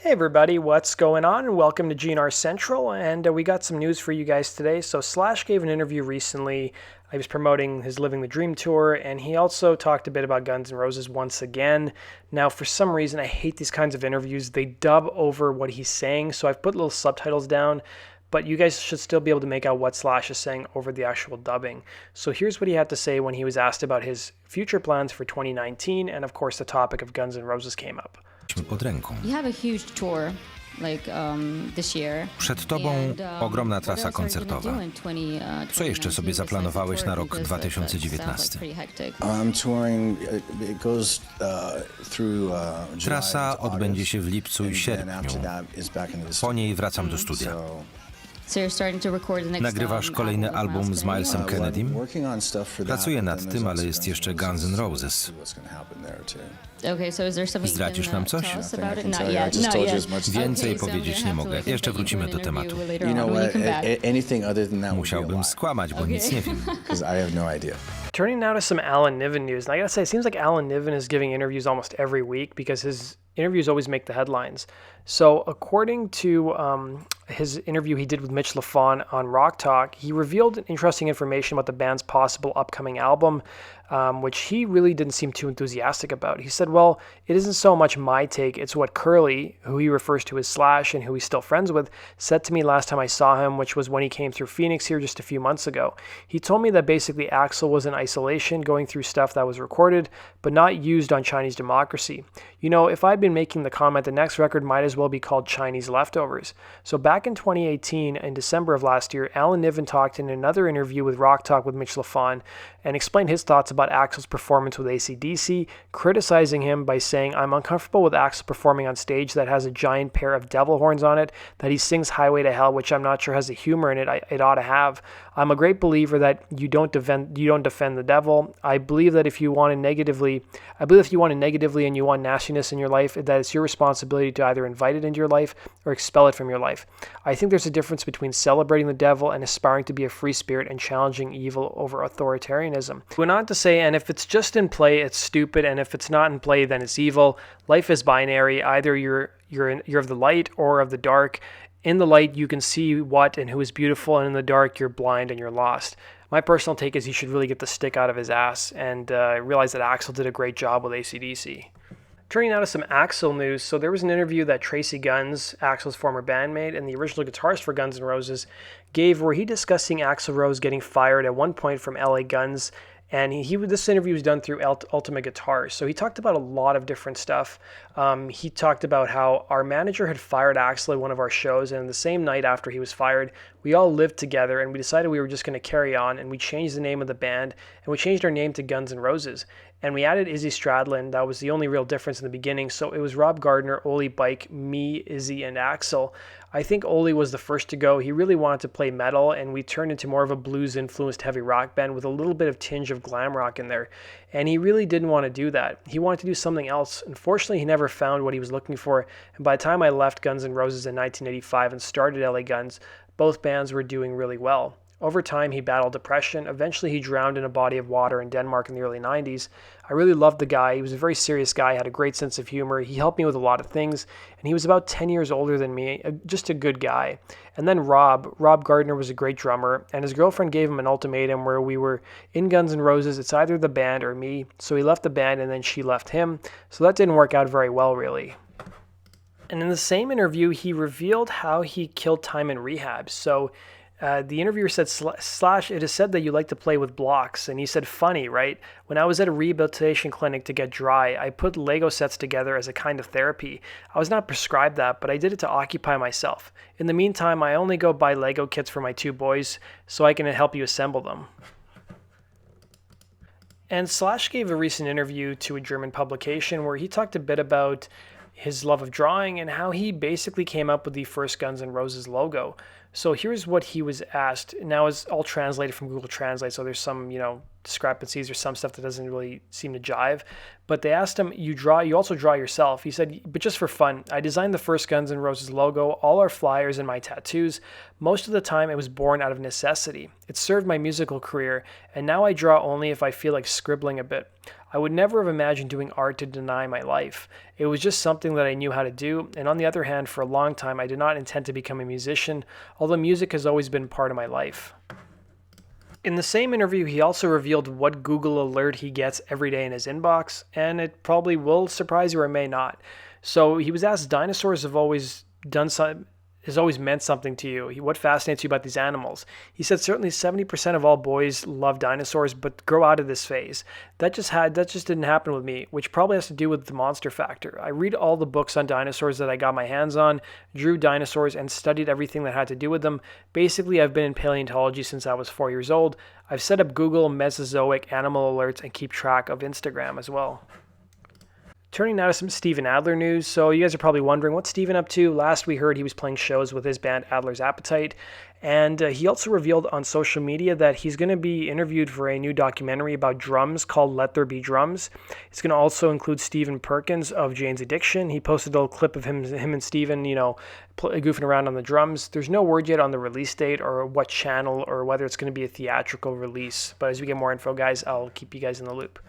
Hey everybody, what's going on? Welcome to GNR Central, and we got some news for you guys today. So Slash gave an interview recently. He was promoting his Living the Dream tour, and he also talked a bit about Guns N' Roses once again. Now, for some reason, I hate these kinds of interviews. They dub over what he's saying, so I've put little subtitles down, but you guys should still be able to make out what Slash is saying over the actual dubbing. So here's what he had to say when he was asked about his future plans for 2019, and of course the topic of Guns N' Roses came up. Pod ręką. You have a huge tour, this year. Przed tobą ogromna trasa koncertowa. Co jeszcze sobie zaplanowałeś na rok 2019? Trasa odbędzie się w lipcu i sierpniu. Po niej wracam do studia. Nagrywasz kolejny album z Milesem Kennedym? Pracuję nad tym, ale jest jeszcze Guns N' Roses. Zdradzisz nam coś? Więcej powiedzieć nie mogę. Jeszcze wrócimy do tematu. Musiałbym skłamać, bo nic nie wiem. Turning now to some Alan Niven news. And I gotta say, it seems like Alan Niven is giving interviews almost every week because his interviews always make the headlines. So according to his interview he did with Mitch Lafon on Rock Talk, he revealed interesting information about the band's possible upcoming album, which he really didn't seem too enthusiastic about. He said, well, it isn't so much my take, it's what Curly, who he refers to as Slash and who he's still friends with, said to me last time I saw him, which was when he came through Phoenix here just a few months ago. He told me that basically Axl was in isolation, going through stuff that was recorded, but not used on Chinese Democracy. You know, if I'd been making the comment, the next record might as well be called Chinese Leftovers. So back in 2018, in December of last year, Alan Niven talked in another interview with Rock Talk with Mitch Lafon and explained his thoughts about Axl's performance with AC/DC, criticizing him by saying, I'm uncomfortable with Axl performing on stage that has a giant pair of devil horns on it, that he sings Highway to Hell, which I'm not sure has the humor in it it ought to have. I'm a great believer that you don't defend the devil. I believe that if you want to negatively and you want nastiness in your life, that it's your responsibility to either invite it into your life or expel it from your life. I think there's a difference between celebrating the devil and aspiring to be a free spirit and challenging evil over authoritarianism. He went on to say, and if it's just in play, it's stupid, and if it's not in play, then it's evil. Life is binary. Either you're of the light or of the dark. In the light, you can see what and who is beautiful, and in the dark, you're blind and you're lost. My personal take is he should really get the stick out of his ass and realize that Axl did a great job with AC/DC. Turning now to some Axl news. So there was an interview that Tracy Guns, Axl's former bandmate and the original guitarist for Guns N' Roses, gave where he discussing Axl Rose getting fired at one point from LA Guns. And this interview was done through Ultimate Guitars. So he talked about a lot of different stuff. He talked about how our manager had fired Axl at one of our shows, and the same night after he was fired, we all lived together and we decided we were just going to carry on, and we changed the name of the band, and we changed our name to Guns N' Roses. And we added Izzy Stradlin. That was the only real difference in the beginning. So it was Rob Gardner, Ole Bike, me, Izzy, and Axl. I think Ole was the first to go. He really wanted to play metal, and we turned into more of a blues-influenced heavy rock band with a little bit of tinge of glam rock in there. And he really didn't want to do that. He wanted to do something else. Unfortunately, he never found what he was looking for. And by the time I left Guns N' Roses in 1985 and started LA Guns, both bands were doing really well. Over time, he battled depression. Eventually, he drowned in a body of water in Denmark in the early 90s. I really loved the guy. He was a very serious guy, had a great sense of humor. He helped me with a lot of things, and he was about 10 years older than me, just a good guy. And then Rob Gardner was a great drummer, and his girlfriend gave him an ultimatum where we were in Guns N' Roses. It's either the band or me. So he left the band, and then she left him. So that didn't work out very well, really. And in the same interview, he revealed how he killed time in rehab. So the interviewer said, Slash, it is said that you like to play with blocks. And he said, funny, right? When I was at a rehabilitation clinic to get dry, I put Lego sets together as a kind of therapy. I was not prescribed that, but I did it to occupy myself. In the meantime, I only go buy Lego kits for my two boys so I can help you assemble them. And Slash gave a recent interview to a German publication where he talked a bit about his love of drawing and how he basically came up with the first Guns N' Roses logo. So here's what he was asked. Now it's all translated from Google Translate, so there's some, discrepancies or some stuff that doesn't really seem to jive. But they asked him, you also draw yourself. He said, but just for fun, I designed the first Guns N' Roses logo, all our flyers and my tattoos. Most of the time it was born out of necessity. It served my musical career, and now I draw only if I feel like scribbling a bit. I would never have imagined doing art to deny my life. It was just something that I knew how to do, and on the other hand, for a long time, I did not intend to become a musician, although music has always been part of my life. In the same interview, he also revealed what Google alert he gets every day in his inbox, and it probably will surprise you or may not. So he was asked, dinosaurs have always has always meant something to you. What fascinates you about these animals? He said certainly 70% of all boys love dinosaurs, but grow out of this phase. That just didn't happen with me, which probably has to do with the monster factor. I read all the books on dinosaurs that I got my hands on, drew dinosaurs, and studied everything that had to do with them. Basically, I've been in paleontology since I was 4 years old. I've set up Google Mesozoic animal alerts and keep track of Instagram as well. Turning now to some Steven Adler news. So you guys are probably wondering, what's Steven up to? Last we heard he was playing shows with his band Adler's Appetite. And he also revealed on social media that he's going to be interviewed for a new documentary about drums called Let There Be Drums. It's going to also include Stephen Perkins of Jane's Addiction. He posted a little clip of him and Stephen, goofing around on the drums. There's no word yet on the release date or what channel or whether it's going to be a theatrical release. But as we get more info, guys, I'll keep you guys in the loop.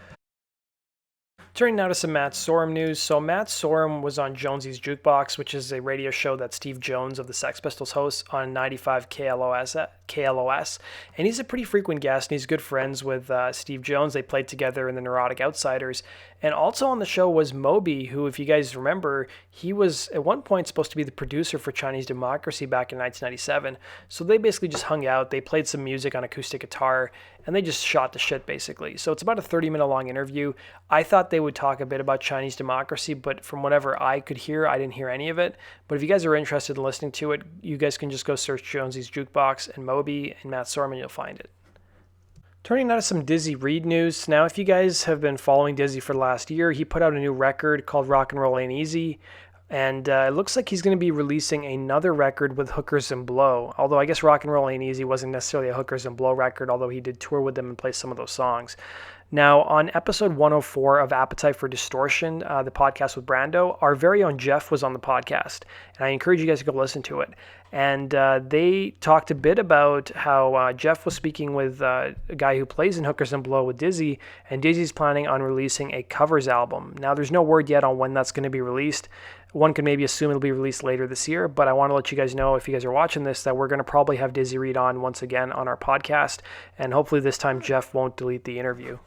Turning now to some Matt Sorum news. So Matt Sorum was on Jonesy's Jukebox, which is a radio show that Steve Jones of the Sex Pistols hosts on 95 KLOS. And he's a pretty frequent guest, and he's good friends with Steve Jones. They played together in The Neurotic Outsiders. And also on the show was Moby, who, if you guys remember, he was at one point supposed to be the producer for Chinese Democracy back in 1997. So they basically just hung out. They played some music on acoustic guitar, and they just shot the shit, basically. So it's about a 30-minute long interview. I thought they would talk a bit about Chinese democracy, but from whatever I could hear, I didn't hear any of it. But if you guys are interested in listening to it, you guys can just go search Jonesy's Jukebox and Moby and Matt Sorum, and you'll find it. Turning now to some Dizzy Reed news. Now, if you guys have been following Dizzy for the last year, he put out a new record called Rock and Roll Ain't Easy. And it looks like he's going to be releasing another record with Hookers and Blow. Although I guess Rock and Roll Ain't Easy wasn't necessarily a Hookers and Blow record, although he did tour with them and play some of those songs. Now, on episode 104 of Appetite for Distortion, the podcast with Brando, our very own Jeff was on the podcast. And I encourage you guys to go listen to it. And they talked a bit about how Jeff was speaking with a guy who plays in Hookers and Blow with Dizzy, and Dizzy's planning on releasing a covers album. Now, there's no word yet on when that's going to be released. One could maybe assume it'll be released later this year, but I want to let you guys know, if you guys are watching this, that we're going to probably have Dizzy Reed on once again on our podcast, and hopefully this time Jeff won't delete the interview.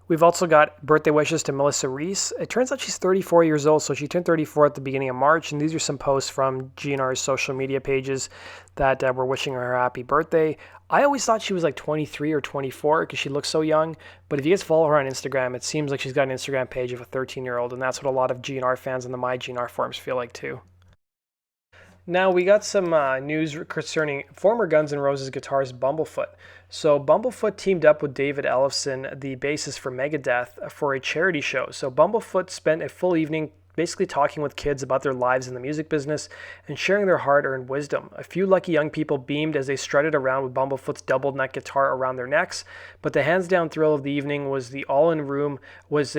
We've also got birthday wishes to Melissa Reese. It turns out she's 34 years old, so she turned 34 at the beginning of March, and these are some posts from GNR's social media pages that were wishing her a happy birthday. I always thought she was like 23 or 24 because she looks so young, but if you guys follow her on Instagram, it seems like she's got an Instagram page of a 13-year-old, and that's what a lot of GNR fans in the My GNR forums feel like too. Now, we got some news concerning former Guns N' Roses guitarist Bumblefoot. So Bumblefoot teamed up with David Ellefson, the bassist for Megadeth, for a charity show. So Bumblefoot spent a full evening basically talking with kids about their lives in the music business and sharing their hard-earned wisdom. A few lucky young people beamed as they strutted around with Bumblefoot's double-neck guitar around their necks, but the hands-down thrill of the evening was all in the room was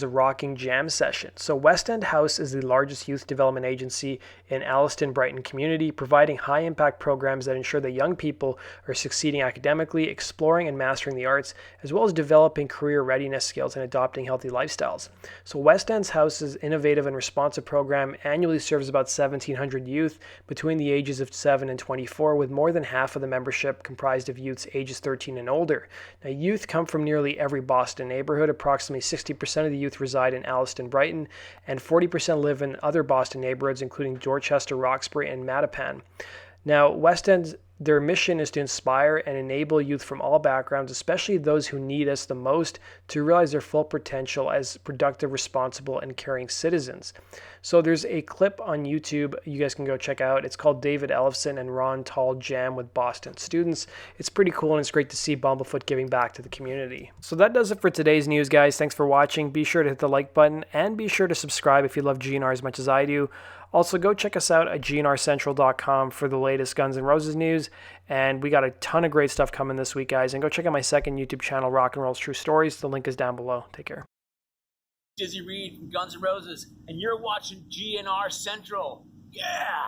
a rocking jam session. So West End House is the largest youth development agency in Alliston-Brighton community, providing high-impact programs that ensure that young people are succeeding academically, exploring and mastering the arts, as well as developing career readiness skills and adopting healthy lifestyles. So West End's House innovative and responsive program annually serves about 1,700 youth between the ages of 7 and 24, with more than half of the membership comprised of youths ages 13 and older. Now, youth come from nearly every Boston neighborhood. Approximately 60% of the youth reside in Alliston-Brighton, and 40% live in other Boston neighborhoods, including Dorchester, Roxbury, and Mattapan. Now, West End, their mission is to inspire and enable youth from all backgrounds, especially those who need us the most, to realize their full potential as productive, responsible, and caring citizens. So there's a clip on YouTube you guys can go check out. It's called David Ellefson and Ron Tall Jam with Boston Students. It's pretty cool, and it's great to see Bumblefoot giving back to the community. So that does it for today's news, guys. Thanks for watching. Be sure to hit the like button, and be sure to subscribe if you love GNR as much as I do. Also, go check us out at gnrcentral.com for the latest Guns N' Roses news. And we got a ton of great stuff coming this week, guys. And go check out my second YouTube channel, Rock and Roll's True Stories. The link is down below. Take care. Dizzy Reed from Guns N' Roses, and you're watching GNR Central. Yeah!